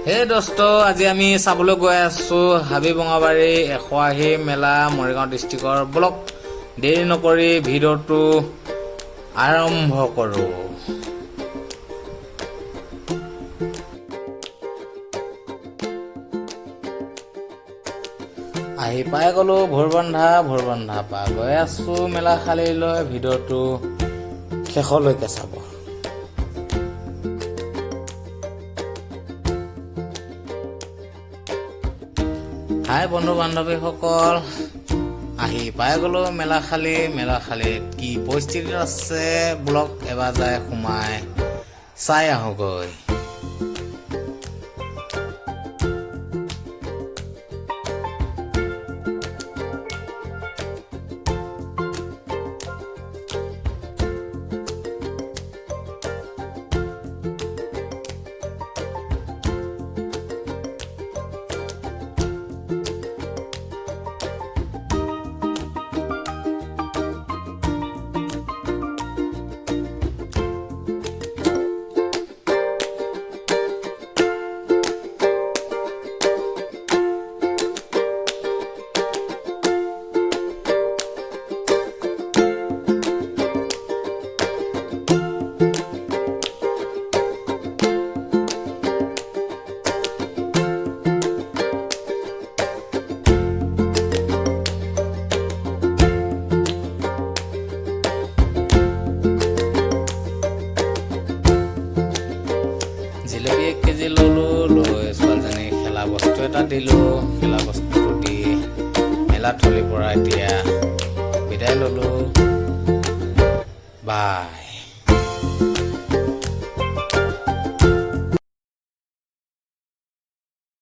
হে দোস্ত, আজি আমি চাবলৈ গৈ আছো হাবি বঙাবাৰী 180 মেলা মৰিগাঁও ডিষ্ট্ৰিক্টৰ ব্লক। দেৰি নকৰি ভিডিঅ'টো আৰম্ভ কৰো। আহি পাই গলো ভোৰবন্ধা পা গৈ আছো মেলা খালীলৈ। ভিডিঅ'টো শেষলৈকে চাব। হাই বন্ধু বান্ধৱীসকল, আহি পাই গলো মেলা খালীত কি পৰিস্থিতি আছে ব্লগ এবাৰ যায় সোমাই চাই আহোগৈ। জিলেপি 1 কেজি ললো, লৈ ছোৱালীজনীক খেলা বস্তু এটা দিলো। খেলা বস্তুটো দি মেলা থলীৰ পৰা এতিয়া বিদায় ললো। বাই।